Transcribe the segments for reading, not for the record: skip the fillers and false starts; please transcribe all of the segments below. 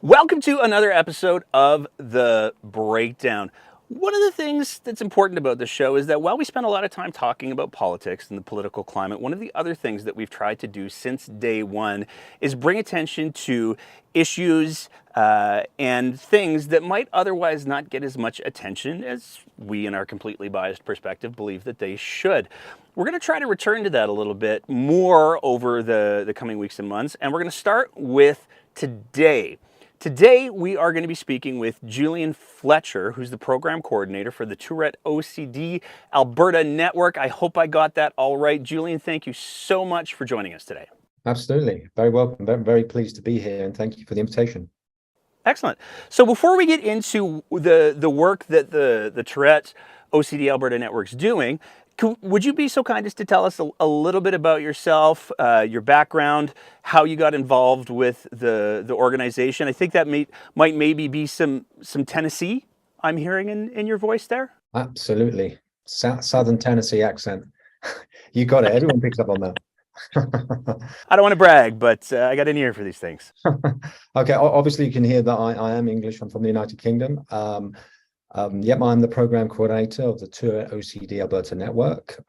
Welcome to another episode of The Breakdown. One of the things that's important about this show is that while we spend a lot of time talking about politics and the political climate, one of the other things that we've tried to do since day one is bring attention to issues and things that might otherwise not get as much attention as we, in our completely biased perspective, believe that they should. We're going to try to return to that a little bit more over the coming weeks and months, and we're going to start with today. Today, we are going to be speaking with Julian Fletcher, who's the program coordinator for the Tourette OCD Alberta network. I hope I got that all right. Julian, thank you so much for joining us today. Absolutely. Very welcome. I'm very pleased to be here, and thank you for the invitation. Excellent. So before we get into the work that the Tourette OCD Alberta network's doing, would you be so kind as to tell us a little bit about yourself, your background, how you got involved with the organization? I think that might maybe be some Tennessee I'm hearing in your voice there. Absolutely. Southern Tennessee accent. You got it. Everyone picks up on that. I don't want to brag, but I got an ear for these things. Okay. Obviously, you can hear that I am English. I'm from the United Kingdom. Yep, I'm the program coordinator of the Tourette OCD Alberta network.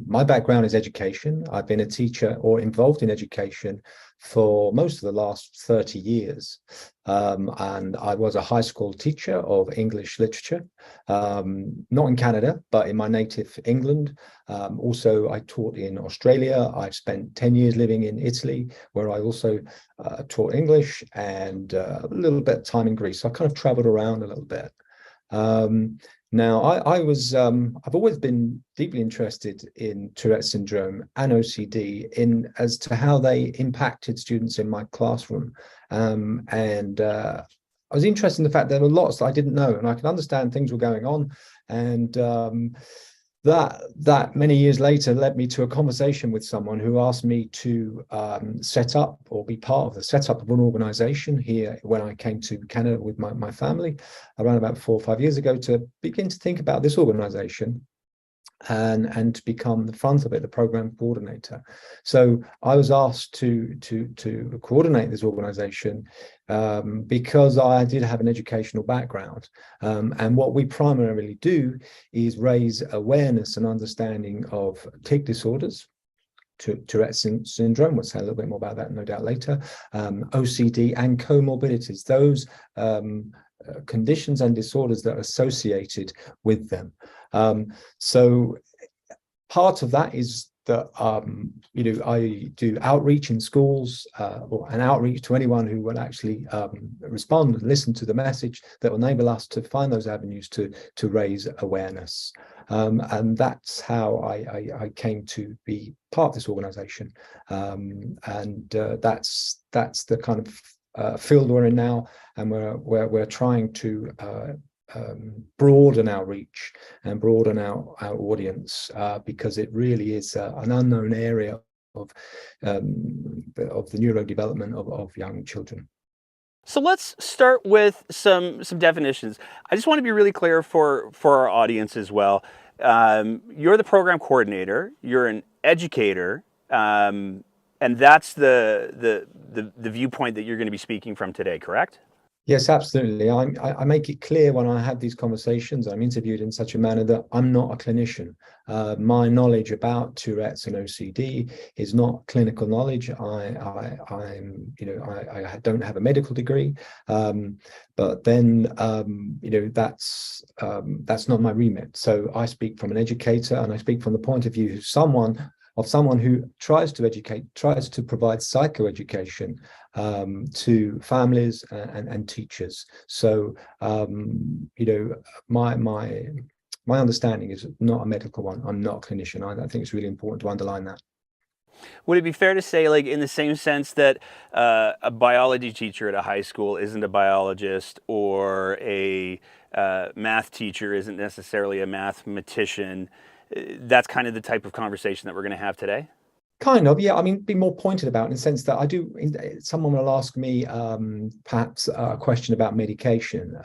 My background is education. I've been a teacher or involved in education for most of the last 30 years. And I was a high school teacher of English literature, not in Canada, but in my native England. Also, I taught in Australia. I've spent 10 years living in Italy, where I also taught English, and a little bit of time in Greece. So I kind of traveled around a little bit. Now, I've always been deeply interested in Tourette syndrome and OCD as to how they impacted students in my classroom. I was interested in the fact that there were lots that I didn't know, and I could understand things were going on. And that many years later led me to a conversation with someone who asked me to set up or be part of the setup of an organization here when I came to Canada with my family around about 4 or 5 years ago, to begin to think about this organization and to become the front of it, the program coordinator. So I was asked to coordinate this organization because I did have an educational background, and what we primarily do is raise awareness and understanding of tic disorders, Tourette syndrome. We'll say a little bit more about that no doubt later, OCD and comorbidities, those conditions and disorders that are associated with them. So part of that is that I do outreach in schools, and outreach to anyone who will actually respond and listen to the message that will enable us to find those avenues to raise awareness. And that's how I came to be part of this organization. That's the kind of field we're in now, and we're trying to broaden our reach and broaden our audience, because it really is an unknown area of the neurodevelopment of young children. So let's start with some definitions. I just want to be really clear for our audience as well. You're the program coordinator, you're an educator, and that's the viewpoint that you're going to be speaking from today, correct? Yes, absolutely. I make it clear when I have these conversations, I'm interviewed in such a manner that I'm not a clinician. My knowledge about Tourette's and OCD is not clinical knowledge. I don't have a medical degree, but then that's not my remit. So I speak from an educator, and I speak from the point of view of someone who tries to educate, tries to provide psychoeducation to families and teachers. So, my understanding is not a medical one. I'm not a clinician. I think it's really important to underline that. Would it be fair to say, like, in the same sense that a biology teacher at a high school isn't a biologist, or a math teacher isn't necessarily a mathematician, that's kind of the type of conversation that we're going to have today? Kind of, yeah. I mean, be more pointed about in the sense that I do. Someone will ask me, perhaps a question about medication.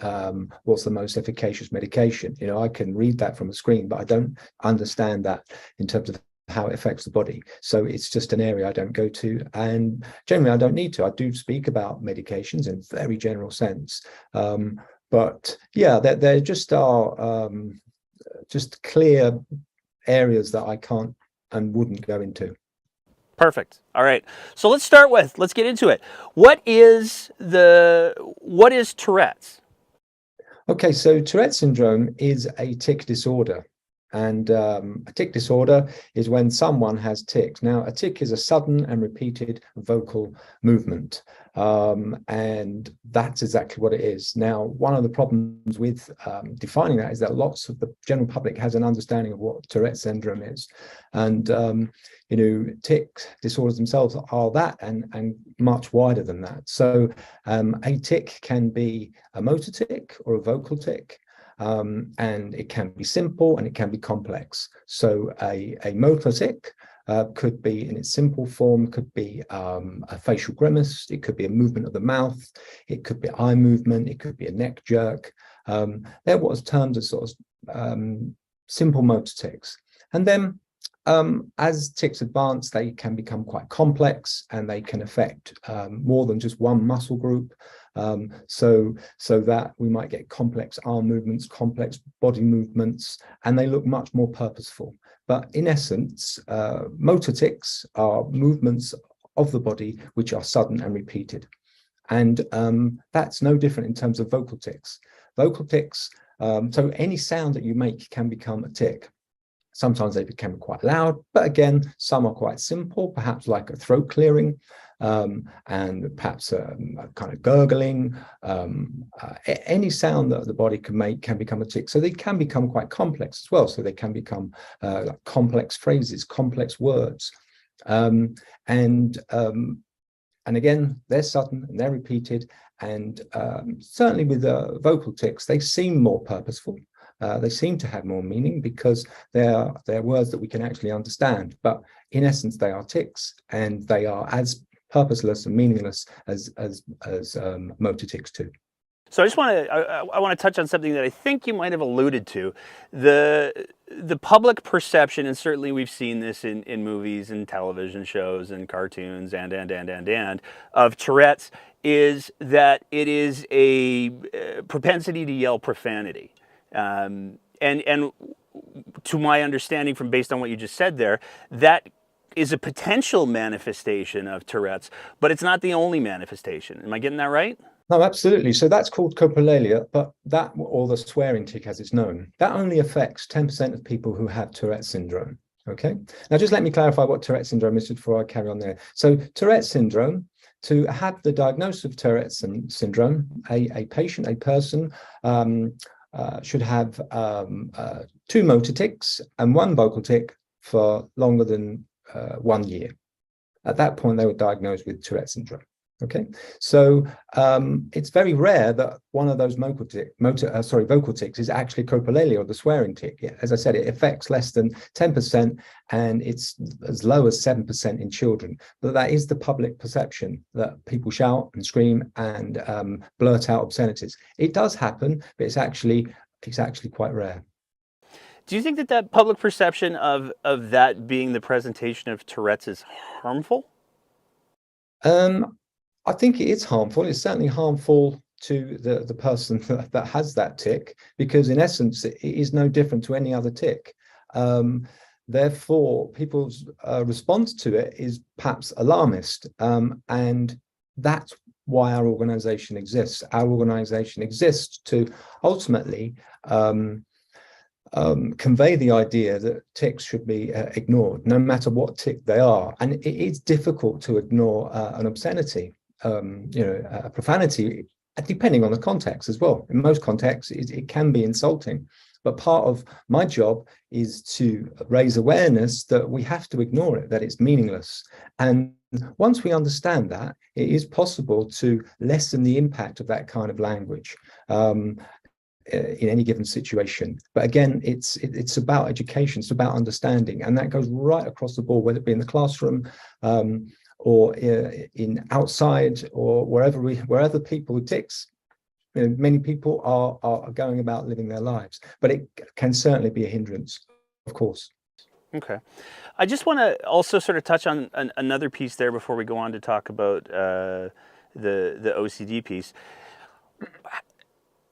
What's the most efficacious medication? You know, I can read that from a screen, but I don't understand that in terms of how it affects the body. So it's just an area I don't go to, and generally I don't need to. I do speak about medications in a very general sense, but yeah, there just are just clear areas that I can't and wouldn't go into. Perfect. All right. So let's get into it. What is Tourette's? Okay, so Tourette syndrome is a tic disorder. And a tic disorder is when someone has tics. Now, a tic is a sudden and repeated vocal movement. And that's exactly what it is. Now, one of the problems with defining that is that lots of the general public has an understanding of what Tourette syndrome is. And, you know, tic disorders themselves are that and much wider than that. So a tic can be a motor tic or a vocal tic. And it can be simple and it can be complex. So a motor tic could be, in its simple form, could be a facial grimace, it could be a movement of the mouth, it could be eye movement, it could be a neck jerk. They're what's termed as sort of simple motor tics. And then as tics advance, they can become quite complex and they can affect more than just one muscle group. So that we might get complex arm movements, complex body movements, and they look much more purposeful. But in essence, motor tics are movements of the body which are sudden and repeated. And that's no different in terms of vocal tics. Vocal tics, so any sound that you make can become a tic. Sometimes they become quite loud, but again, some are quite simple, perhaps like a throat clearing, and perhaps a kind of gurgling. Any sound that the body can make can become a tic. So they can become quite complex as well. So they can become like complex phrases, complex words. And again, they're sudden and they're repeated. And certainly with vocal tics, they seem more purposeful. They seem to have more meaning because they're words that we can actually understand. But in essence, they are tics, and they are as purposeless and meaningless as motor tics too. So I want to touch on something that I think you might have alluded to, the public perception, and certainly we've seen this in movies and television shows and cartoons and of Tourette's, is that it is a propensity to yell profanity. And to my understanding, from based on what you just said there, that is a potential manifestation of Tourette's, but it's not the only manifestation. Am I getting that right? No, absolutely. So that's called coprolalia, but that, or the swearing tic as it's known, that only affects 10% of people who have Tourette syndrome. Okay. Now, just let me clarify what Tourette syndrome is before I carry on there. So Tourette syndrome, to have the diagnosis of Tourette syndrome, a person, should have 2 motor tics and 1 vocal tic for longer than 1 year. At that point, they were diagnosed with Tourette syndrome. Okay, so it's very rare that one of those vocal tics is actually coprolalia, or the swearing tic. As I said, it affects less than 10%, and it's as low as 7% in children. But that is the public perception, that people shout and scream and blurt out obscenities. It does happen, but it's actually quite rare. Do you think that public perception of that being the presentation of Tourette's is harmful? I think it is harmful. It's certainly harmful to the person that has that tic, because in essence, it is no different to any other tic. Therefore, people's response to it is perhaps alarmist. And that's why our organization exists. Our organization exists to ultimately convey the idea that tics should be ignored, no matter what tic they are. And it is difficult to ignore an obscenity. A profanity, depending on the context as well. In most contexts, it can be insulting. But part of my job is to raise awareness that we have to ignore it, that it's meaningless. And once we understand that, it is possible to lessen the impact of that kind of language. in any given situation. But again, it's about education, it's about understanding, and that goes right across the board, whether it be in the classroom, or in outside, or wherever people with tics. You know, many people are going about living their lives, but it can certainly be a hindrance, of course. Okay. I just want to also sort of touch on another piece there before we go on to talk about the OCD piece.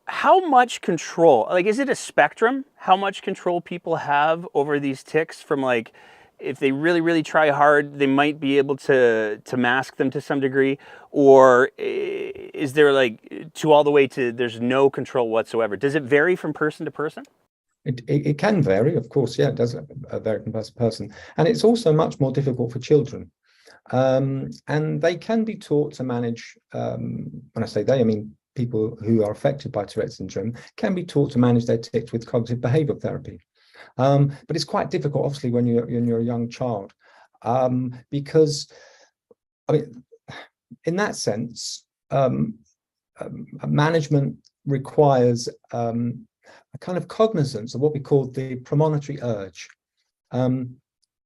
How much control, like, is it a spectrum, how much control people have over these tics, from like, if they really, really try hard, they might be able to mask them to some degree? Or is there like to all the way to there's no control whatsoever? Does it vary from person to person? It can vary, of course. Yeah, it does vary from person to person. And it's also much more difficult for children. And they can be taught to manage, when I say they, I mean people who are affected by Tourette syndrome can be taught to manage their tics with cognitive behavioral therapy. But it's quite difficult, obviously, when you're a young child, because, I mean, in that sense, management requires a kind of cognizance of what we call the premonitory urge.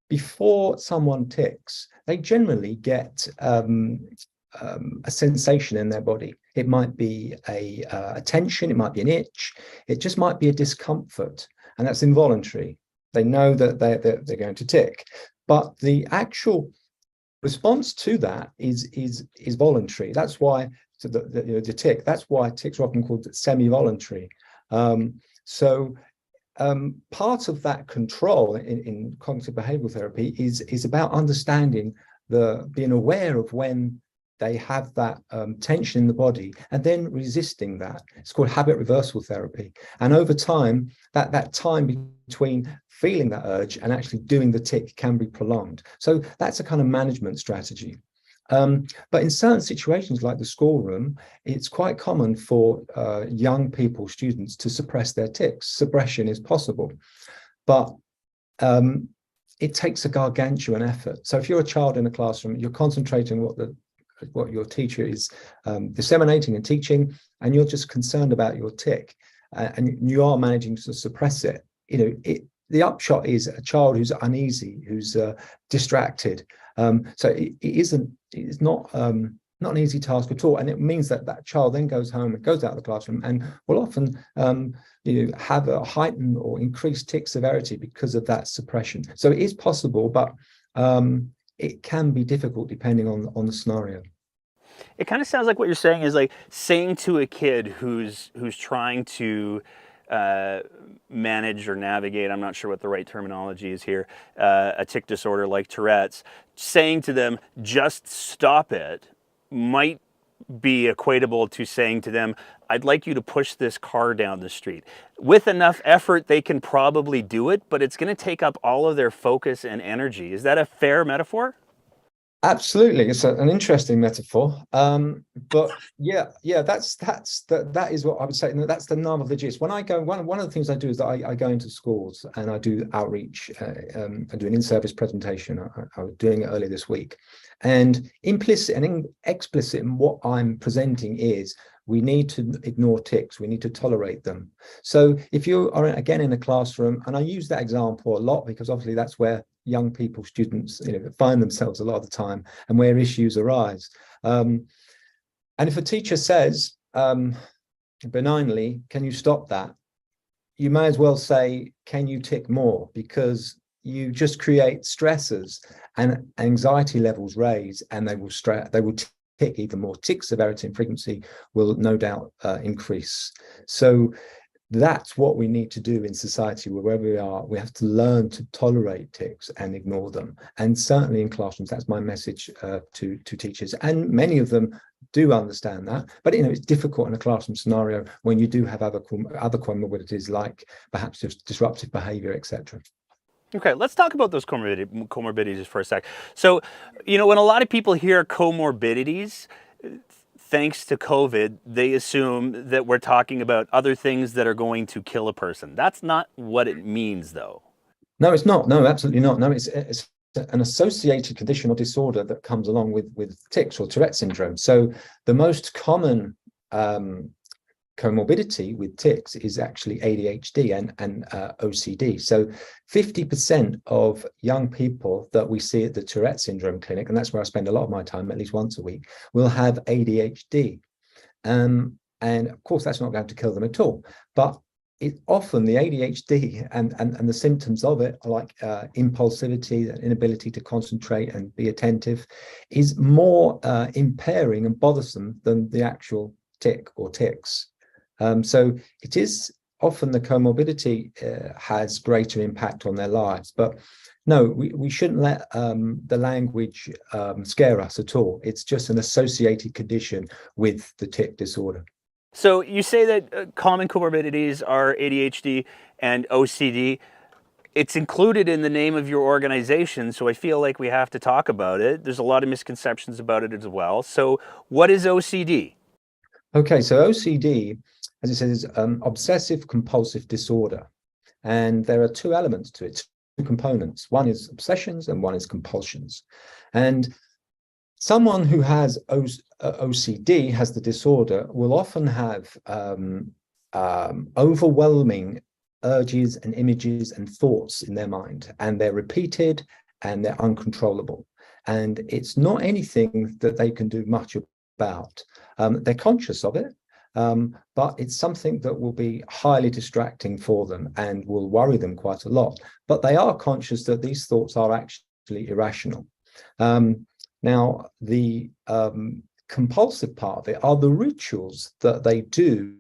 Before someone tics, they generally get a sensation in their body. It might be a tension, it might be an itch, it just might be a discomfort, and that's involuntary. They know that they're going to tic, but the actual response to that is voluntary. That's why the tic. That's why tics are often called semi-voluntary. So part of that control in cognitive behavioral therapy is about understanding being aware of when they have that tension in the body, and then resisting that. It's called habit reversal therapy. And over time, that time between feeling that urge and actually doing the tic can be prolonged. So that's a kind of management strategy. But in certain situations like the schoolroom, it's quite common for young people, students, to suppress their tics. Suppression is possible, but it takes a gargantuan effort. So if you're a child in a classroom, you're concentrating what your teacher is disseminating and teaching, and you're just concerned about your tic, and you are managing to suppress it. You know, the upshot is a child who's uneasy, who's distracted. So it's not an easy task at all, and it means that child then goes home and goes out of the classroom and will often have a heightened or increased tic severity because of that suppression. So it is possible, but it can be difficult depending on the scenario. It kind of sounds like what you're saying is like saying to a kid who's trying to manage or navigate, I'm not sure what the right terminology is here, a tic disorder like Tourette's, saying to them, just stop it, might be equatable to saying to them, I'd like you to push this car down the street. With enough effort, they can probably do it, but it's going to take up all of their focus and energy. Is that a fair metaphor? Absolutely, it's an interesting metaphor, but yeah, that is what I would say. That's the nub of the gist. When I go, one of the things I do is that I go into schools and I do outreach. I do an in-service presentation. I was doing it earlier this week, and implicit and explicit in what I'm presenting is we need to ignore tics. We need to tolerate them. So if you are again in a classroom, and I use that example a lot because obviously that's where young people, students, find themselves a lot of the time, and where issues arise. And if a teacher says benignly, "Can you stop that?" you may as well say, "Can you tic more?" Because you just create stressors, and anxiety levels raise, and they will tic even more. Tic severity and frequency will no doubt increase. So that's what we need to do in society, wherever we are. We have to learn to tolerate tics and ignore them. And certainly in classrooms, that's my message to teachers. And many of them do understand that. But it's difficult in a classroom scenario when you do have other comorbidities like perhaps just disruptive behavior, etc. Okay, let's talk about those comorbidities for a sec. So, when a lot of people hear comorbidities, thanks to COVID, they assume that we're talking about other things that are going to kill a person. That's not what it means, though. No, it's not. No, absolutely not. No, it's an associated condition or disorder that comes along with tics or Tourette syndrome. So the most common comorbidity with tics is actually ADHD and OCD. So 50% of young people that we see at the Tourette syndrome clinic, and that's where I spend a lot of my time, at least once a week, will have ADHD. And of course, that's not going to kill them at all. But often the ADHD and the symptoms of it, like impulsivity, inability to concentrate and be attentive, is more impairing and bothersome than the actual tic or tics. So it is often the comorbidity has greater impact on their lives. But no, we shouldn't let the language scare us at all. It's just an associated condition with the tic disorder. So you say that common comorbidities are ADHD and OCD. It's included in the name of your organization, so I feel like we have to talk about it. There's a lot of misconceptions about it as well. So what is OCD? Okay, so OCD, as it says, is obsessive compulsive disorder. And there are two elements to it, two components. One is obsessions and one is compulsions. And someone who has OCD, has the disorder, will often have overwhelming urges and images and thoughts in their mind, and they're repeated and they're uncontrollable. And it's not anything that they can do much about. They're conscious of it, but it's something that will be highly distracting for them and will worry them quite a lot. But they are conscious that these thoughts are actually irrational. Now, the compulsive part of it are the rituals that they do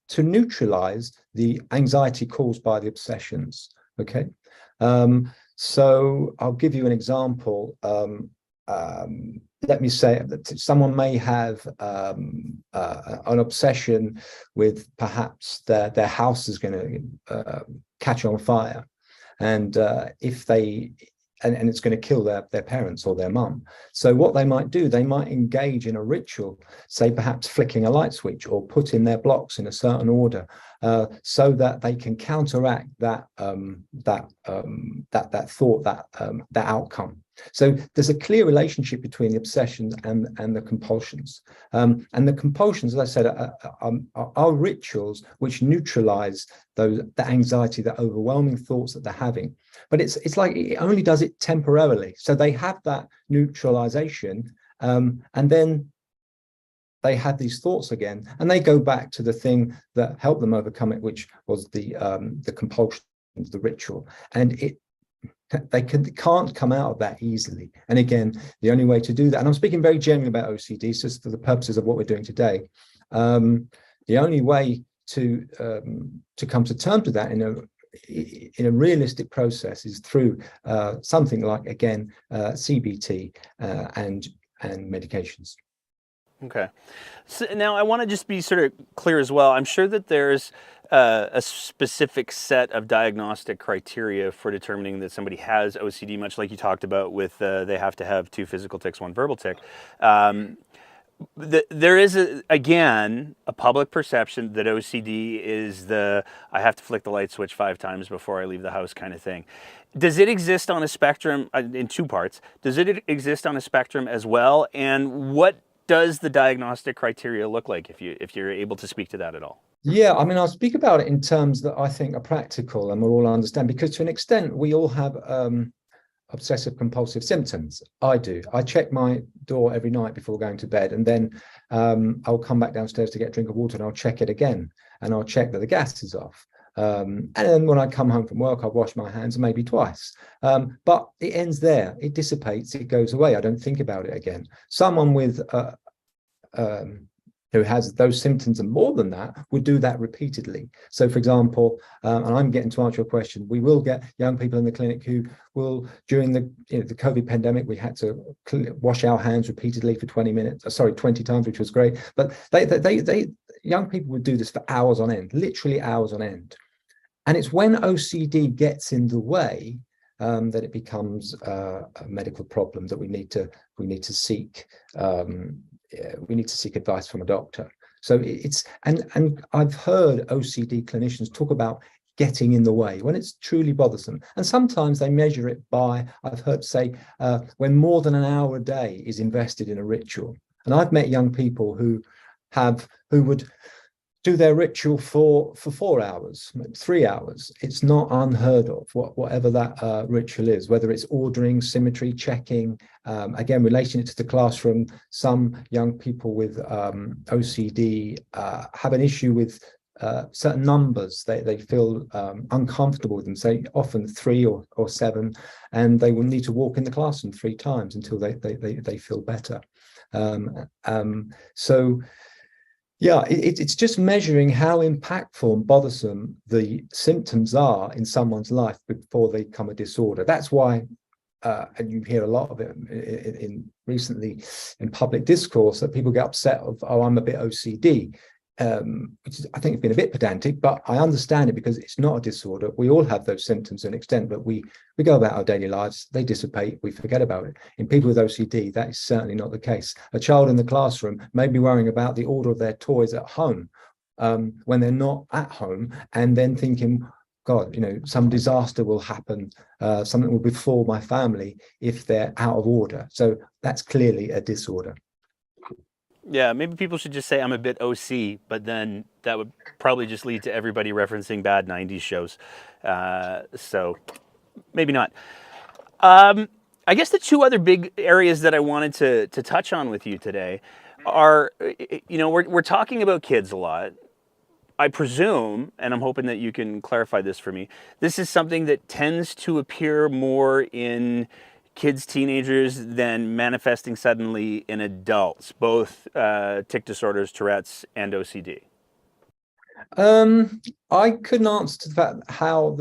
to neutralize the anxiety caused by the obsessions. Okay, so I'll give you an example. Let me say that someone may have an obsession with perhaps their house is going to catch on fire, and if they and it's going to kill their parents or their mum. So what they might do, they might engage in a ritual, say perhaps flicking a light switch or putting their blocks in a certain order, so that they can counteract that thought, that outcome. So there's a clear relationship between the obsessions and the compulsions. And the compulsions, as I said, are rituals which neutralize the anxiety, the overwhelming thoughts that they're having. But it's like it only does it temporarily. So they have that neutralization, and then they have these thoughts again, and they go back to the thing that helped them overcome it, which was the compulsion, the ritual, and they can't come out of that easily. And again, the only way to do that, and I'm speaking very generally about OCD, just for the purposes of what we're doing today, the only way to come to terms with that in a realistic process is through something like, again, CBT and medications. Okay. So now I want to just be sort of clear as well. I'm sure that there's a specific set of diagnostic criteria for determining that somebody has OCD, much like you talked about with they have to have 2 physical tics, 1 verbal tic. There is, again, a public perception that OCD is I have to flick the light switch 5 times before I leave the house kind of thing. Does it exist on a spectrum in 2 parts? Does it exist on a spectrum as well? And what does the diagnostic criteria look like, if you're able to speak to that at all? Yeah, I mean, I'll speak about it in terms that I think are practical and we'll all understand, because to an extent, we all have obsessive compulsive symptoms. I do. I check my door every night before going to bed, and then I'll come back downstairs to get a drink of water and I'll check it again, and I'll check that the gas is off. And then when I come home from work, I'll wash my hands maybe twice. But it ends there. It dissipates. It goes away. I don't think about it again. Someone with who has those symptoms and more than that would do that repeatedly. So, for example, and I'm getting to answer your question, we will get young people in the clinic who will, during the COVID pandemic, we had to wash our hands repeatedly for 20 times, which was great. But young people would do this for hours on end, literally hours on end. And it's when OCD gets in the way that it becomes a medical problem that we need to seek. We need to seek advice from a doctor. So and I've heard OCD clinicians talk about getting in the way when it's truly bothersome. And sometimes they measure it by, I've heard say, when more than an hour a day is invested in a ritual. And I've met young people who would do their ritual for 4 hours, 3 hours. It's not unheard of, whatever that ritual is, whether it's ordering, symmetry, checking, again, relating it to the classroom. Some young people with OCD have an issue with certain numbers. They feel uncomfortable with them, say often 3 or 7, and they will need to walk in the classroom 3 times until they feel better. So yeah, it's just measuring how impactful and bothersome the symptoms are in someone's life before they become a disorder. That's why, and you hear a lot of it recently in public discourse, that people get upset of, oh, I'm a bit OCD. Which is, I think, it's been a bit pedantic, but I understand it because it's not a disorder. We all have those symptoms to an extent, but we go about our daily lives, they dissipate, we forget about it. In people with OCD, that is certainly not the case. A child in the classroom may be worrying about the order of their toys at home when they're not at home, and then thinking, God, some disaster will happen, something will befall my family if they're out of order. So that's clearly a disorder. Yeah, maybe people should just say I'm a bit OC, but then that would probably just lead to everybody referencing bad 90s shows. So maybe not. I guess the 2 other big areas that I wanted to touch on with you today are, we're talking about kids a lot. I presume, and I'm hoping that you can clarify this for me, this is something that tends to appear more in kids, teenagers, than manifesting suddenly in adults, both tic disorders, Tourette's, and OCD? I couldn't answer to that, how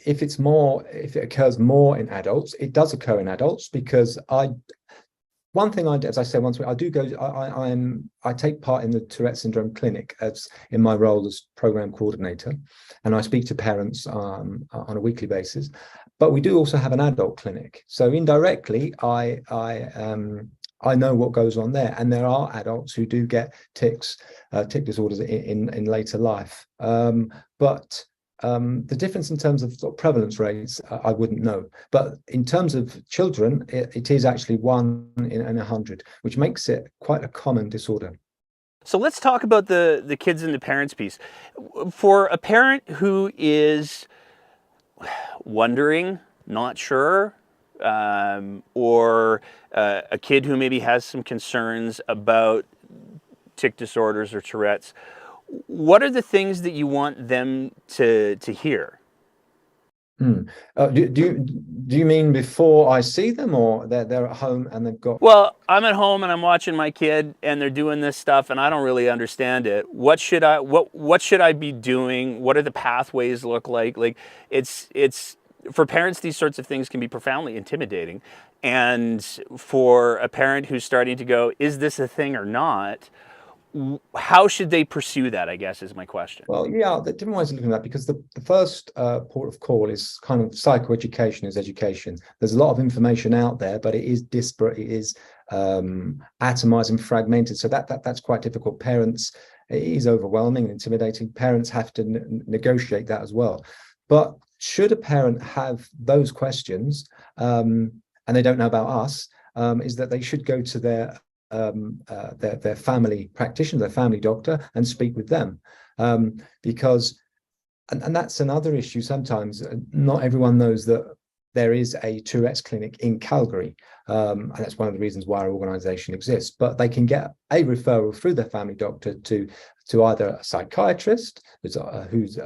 if it occurs more in adults. It does occur in adults because one thing I do, as I said once, I take part in the Tourette syndrome clinic as in my role as program coordinator, and I speak to parents on a weekly basis. But we do also have an adult clinic, so indirectly I know what goes on there, and there are adults who do get tic disorders in later life. But the difference in terms of prevalence rates, I wouldn't know. But in terms of children, it is actually 1 in 100, which makes it quite a common disorder. So let's talk about the kids and the parents piece. For a parent who is wondering, not sure, or a kid who maybe has some concerns about tic disorders or Tourette's, what are the things that you want them to hear? Do you mean before I see them, or they're at home and they've got? Well, I'm at home and I'm watching my kid and they're doing this stuff and I don't really understand it. What should I be doing? What do the pathways look like? Like it's for parents, these sorts of things can be profoundly intimidating. And for a parent who's starting to go, is this a thing or not? How should they pursue that, I guess, is my question. Well, yeah, there are different ways of looking at that, because the first port of call is kind of psychoeducation is education. There's a lot of information out there, but it is disparate, it is atomized and fragmented. So that's quite difficult. Parents, it is overwhelming and intimidating. Parents have to negotiate that as well. But should a parent have those questions, and they don't know about us, is that they should go to their family practitioner, their family doctor, and speak with them, because and that's another issue. Sometimes not everyone knows that there is a Tourette's clinic in Calgary, and that's one of the reasons why our organization exists. But they can get a referral through their family doctor to either a psychiatrist who's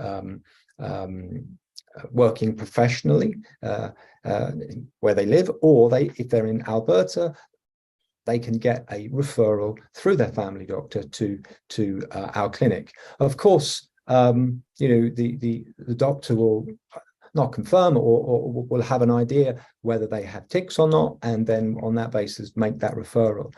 working professionally where they live, or if they're in Alberta, they can get a referral through their family doctor to our clinic. Of course, the doctor will not confirm or will have an idea whether they have tics or not, and then on that basis make that referral.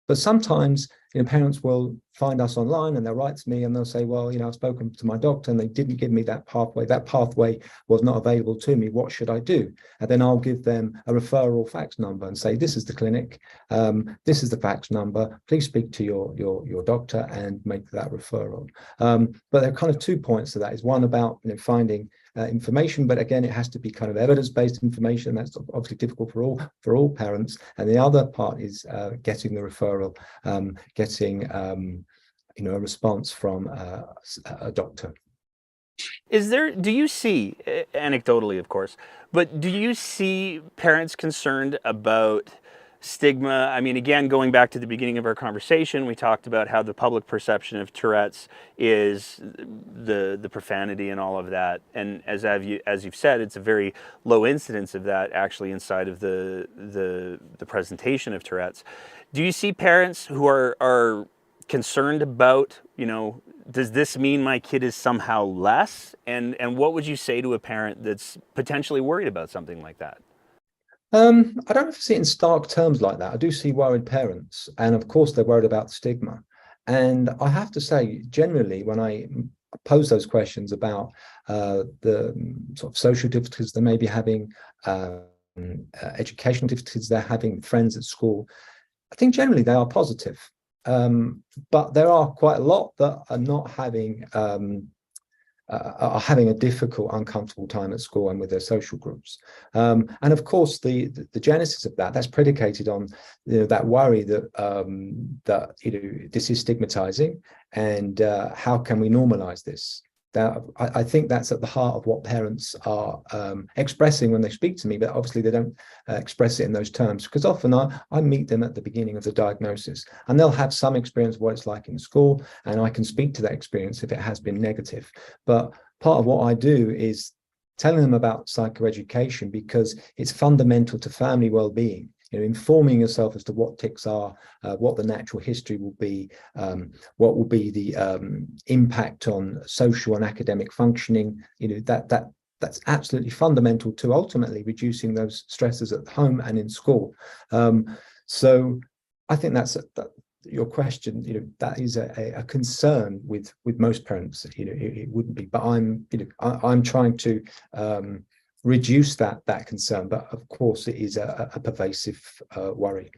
But sometimes parents will find us online and they'll write to me and they'll say, well, I've spoken to my doctor and they didn't give me that pathway. That pathway was not available to me. What should I do? And then I'll give them a referral fax number and say, this is the clinic. This is the fax number. Please speak to your doctor and make that referral. But there are kind of 2 points to that. Is one about finding information, but again, it has to be kind of evidence-based information. That's obviously difficult for all parents. And the other part is getting the referral, getting a response from a doctor. Do you see, anecdotally of course, but do you see parents concerned about stigma? I mean, again, going back to the beginning of our conversation, we talked about how the public perception of Tourette's is the profanity and all of that. And as you've said, it's a very low incidence of that actually inside of the presentation of Tourette's. Do you see parents who are concerned about, does this mean my kid is somehow less? And what would you say to a parent that's potentially worried about something like that? I don't see it in stark terms like that. I do see worried parents, and of course they're worried about the stigma. And I have to say, generally, when I pose those questions about the sort of social difficulties they may be having, educational difficulties they're having, friends at school, I think generally they are positive. But there are quite a lot that are not having a difficult, uncomfortable time at school and with their social groups. And of course, the genesis of that's predicated on that worry that this is stigmatizing, and how can we normalize this? That I think that's at the heart of what parents are expressing when they speak to me, but obviously they don't express it in those terms, because often I meet them at the beginning of the diagnosis, and they'll have some experience of what it's like in school, and I can speak to that experience if it has been negative. But part of what I do is telling them about psychoeducation, because it's fundamental to family well-being. Informing yourself as to what tics are, what the natural history will be, what will be the impact on social and academic functioning. That's absolutely fundamental to ultimately reducing those stresses at home and in school. So I think that's your question. That is a concern with most parents. It wouldn't be, but I'm trying to reduce that concern, but of course it is a pervasive worry.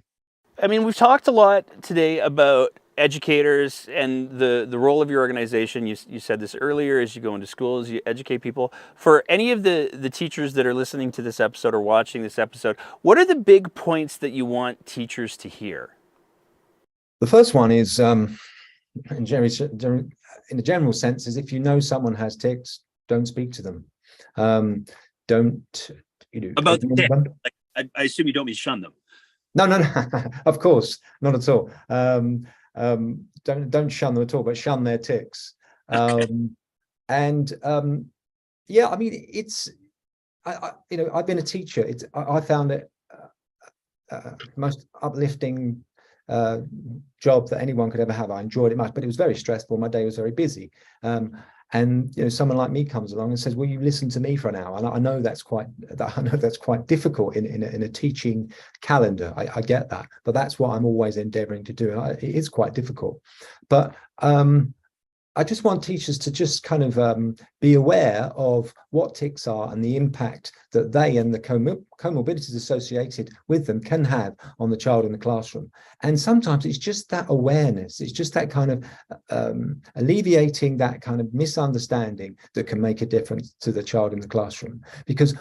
I mean, we've talked a lot today about educators and the role of your organization. You said this earlier, as you go into schools, you educate people. For any of the teachers that are listening to this episode or watching this episode, what are the big points that you want teachers to hear? The first one is, in the general sense, is if you know someone has tics, don't speak to them. Don't about the tick. Like, I assume you don't mean shun them. No, of course, not at all. Don't shun them at all, but shun their tics. And yeah, I mean, it's I've been a teacher. I found it most uplifting job that anyone could ever have. I enjoyed it much, but it was very stressful. My day was very busy. And someone like me comes along and says, "Will you listen to me for an hour?" And I know that's quite difficult in a teaching calendar. I get that, but that's what I'm always endeavouring to do. And it is quite difficult, but I just want teachers to just kind of be aware of what tics are and the impact that they and the comorbidities associated with them can have on the child in the classroom. And sometimes it's just that awareness, it's just that kind of alleviating that kind of misunderstanding that can make a difference to the child in the classroom. Because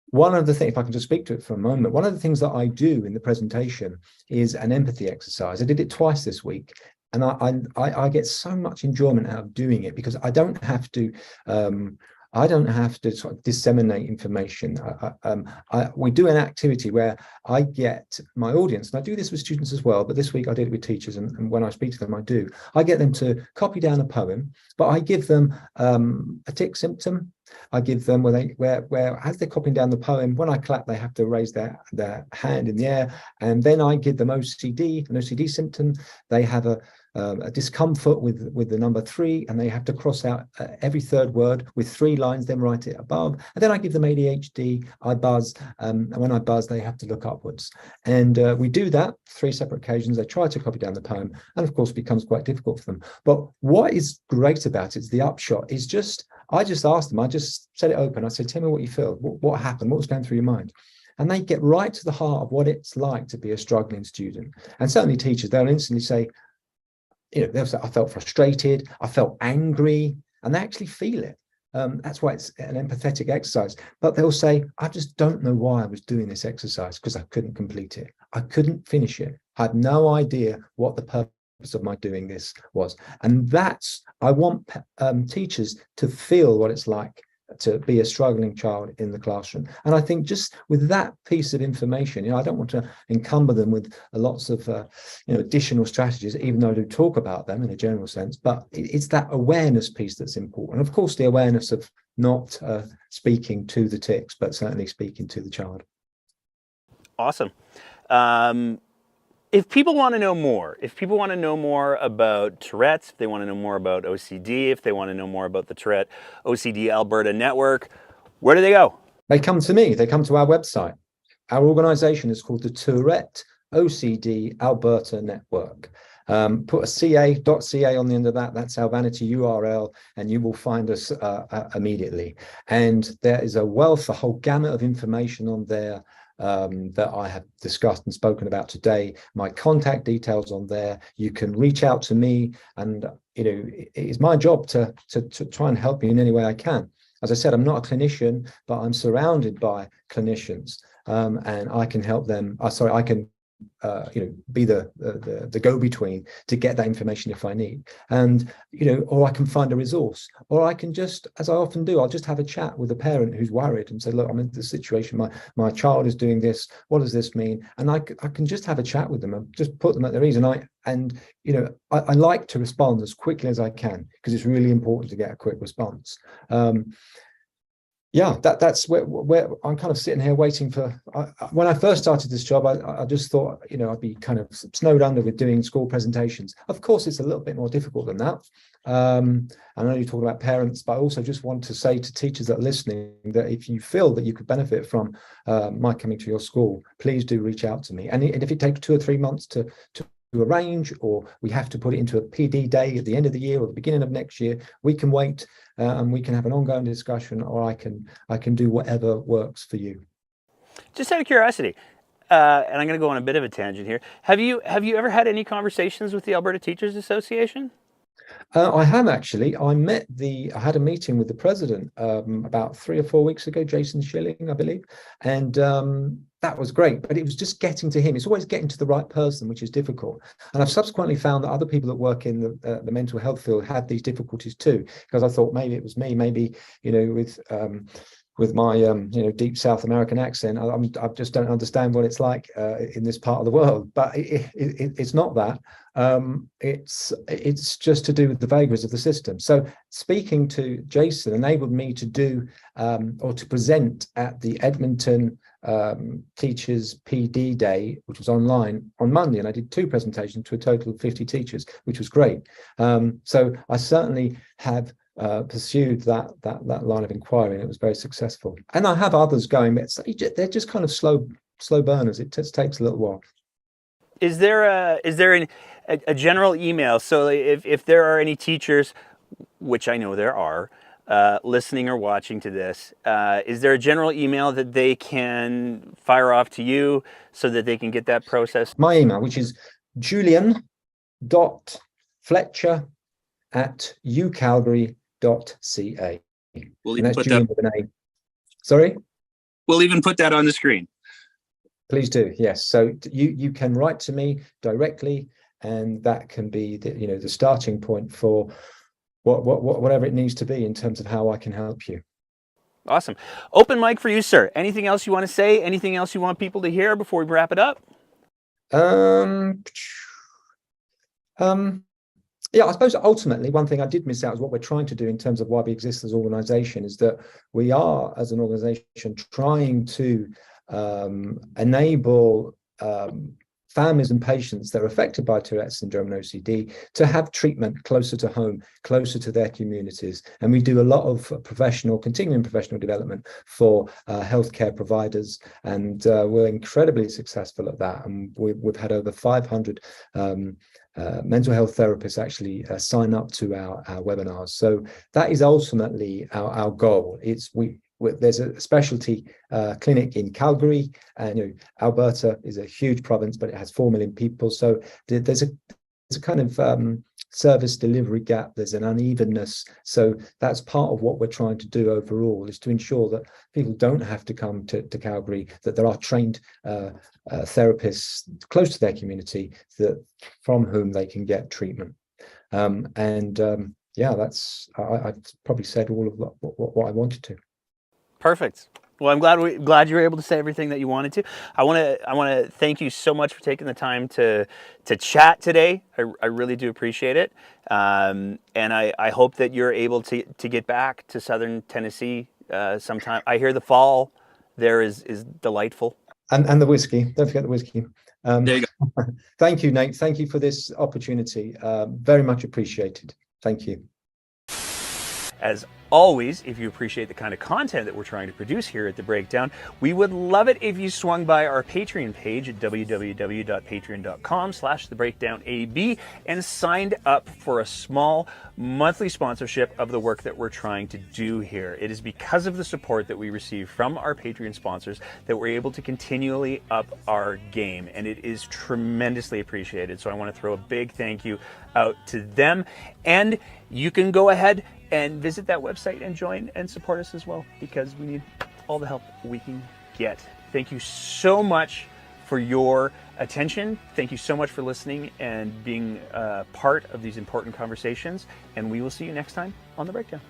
one of the things, if I can just speak to it for a moment, one of the things that I do in the presentation is an empathy exercise. I did it twice this week. And I get so much enjoyment out of doing it, because I don't have to sort of disseminate information. We do an activity where I get my audience, and I do this with students as well, but this week I did it with teachers, and when I speak to them, I get them to copy down a poem, but I give them a tic symptom. I give them where as they're copying down the poem, when I clap, they have to raise their hand in the air, and then I give them an OCD symptom. They have a discomfort with the number 3, and they have to cross out every third word with 3 lines, then write it above. And then I give them ADHD. I buzz, and when I buzz, they have to look upwards. And we do that 3 separate occasions. They try to copy down the poem, and of course, it becomes quite difficult for them. But what is great about it, the upshot is I just asked them. I just set it open. I said, "Tell me what you feel. What happened? What was going through your mind?" And they get right to the heart of what it's like to be a struggling student. And certainly teachers, they'll instantly say, they'll say, "I felt frustrated, I felt angry," and they actually feel it. That's why it's an empathetic exercise. But they'll say, "I just don't know why I was doing this exercise, because I couldn't complete it. I couldn't finish it. I had no idea what the purpose of my doing this was. And I want teachers to feel what it's like to be a struggling child in the classroom. And I think just with that piece of information, I don't want to encumber them with lots of additional strategies, even though I do talk about them in a general sense, but it's that awareness piece that's important. Of course, the awareness of not speaking to the tics, but certainly speaking to the child. Awesome. If people want to know more, about Tourette's, if they want to know more about OCD, if they want to know more about the Tourette OCD Alberta network, where do they go? They come to me. They come to our website. Our organization is called the Tourette OCD Alberta Network. Put a .ca on the end of that. That's our vanity URL, and you will find us immediately. And there is a whole gamut of information on there that I have discussed and spoken about today. My contact details on there. You can reach out to me, and it's my job to try and help you in any way I can. As I said, I'm not a clinician, but I'm surrounded by clinicians, and I can help them. I can be the go-between to get that information if I need, and or I can find a resource, or I can just, as I often do, I'll just have a chat with a parent who's worried and say, look, I'm in this situation, my child is doing this, what does this mean? And I can just have a chat with them and just put them at their ease. And I like to respond as quickly as I can, because it's really important to get a quick response. That's where I'm kind of sitting here waiting for. When I first started this job, I just thought, I'd be kind of snowed under with doing school presentations. Of course, it's a little bit more difficult than that. I know you're talking about parents, but I also just want to say to teachers that are listening that if you feel that you could benefit from my coming to your school, please do reach out to me. And if it takes 2 or 3 months to arrange, or we have to put it into a PD day at the end of the year or the beginning of next year, we can wait and we can have an ongoing discussion, or I can do whatever works for you. Just out of curiosity, and I'm going to go on a bit of a tangent here. Have you ever had any conversations with the Alberta Teachers Association? I have actually. I had a meeting with the president about 3 or 4 weeks ago, Jason Schilling, I believe, and that was great. But it was just getting to him. It's always getting to the right person, which is difficult. And I've subsequently found that other people that work in the mental health field had these difficulties too, because I thought maybe it was me, maybe with my deep South American accent, I just don't understand what it's like in this part of the world. But it's not that. It's just to do with the vagaries of the system. So speaking to Jason enabled me to do or to present at the Edmonton Teachers PD Day, which was online on Monday, and I did 2 presentations to a total of 50 teachers, which was great. So I certainly have pursued that line of inquiry, and it was very successful. And I have others going, but they're just kind of slow burners. It just takes a little while. Is there a general email? So if there are any teachers, which I know there are, listening or watching to this, is there a general email that they can fire off to you so that they can get that process? My email, which is julian.fletcher@ucalgary.ca. We'll even put Julian that with an A. Sorry? We'll even put that on the screen. Please do, yes. So you can write to me directly, and that can be the starting point for whatever it needs to be in terms of how I can help you. Awesome. Open mic for you, sir. Anything else you want to say? Anything else you want people to hear before we wrap it up? Yeah, I suppose ultimately one thing I did miss out is what we're trying to do in terms of why we exist as an organization, is that we are, as an organization, trying to enable families and patients that are affected by Tourette syndrome and OCD to have treatment closer to home, closer to their communities. And we do a lot of continuing professional development for healthcare providers, and we're incredibly successful at that. And we've had over 500 mental health therapists actually sign up to our webinars. So that is ultimately our goal. There's a specialty clinic in Calgary, and Alberta is a huge province, but it has 4 million people. So there's a kind of service delivery gap, there's an unevenness. So that's part of what we're trying to do overall, is to ensure that people don't have to come to Calgary, that there are trained therapists close to their community that from whom they can get treatment. Yeah, that's I've probably said all of what I wanted to. Perfect. Well, I'm glad you were able to say everything that you wanted to. I want to thank you so much for taking the time to chat today. I really do appreciate it. And I hope that you're able to get back to Southern Tennessee sometime. I hear the fall there is delightful. And the whiskey. Don't forget the whiskey. There you go. Thank you, Nate. Thank you for this opportunity. Very much appreciated. Thank you. As always, if you appreciate the kind of content that we're trying to produce here at The Breakdown, we would love it if you swung by our Patreon page at www.patreon.com/thebreakdownab and signed up for a small monthly sponsorship of the work that we're trying to do here. It is because of the support that we receive from our Patreon sponsors that we're able to continually up our game, and it is tremendously appreciated. So I want to throw a big thank you out to them, and you can go ahead and visit that website and join and support us as well, because we need all the help we can get. Thank you so much for your attention. Thank you so much for listening and being part of these important conversations. And we will see you next time on The Breakdown.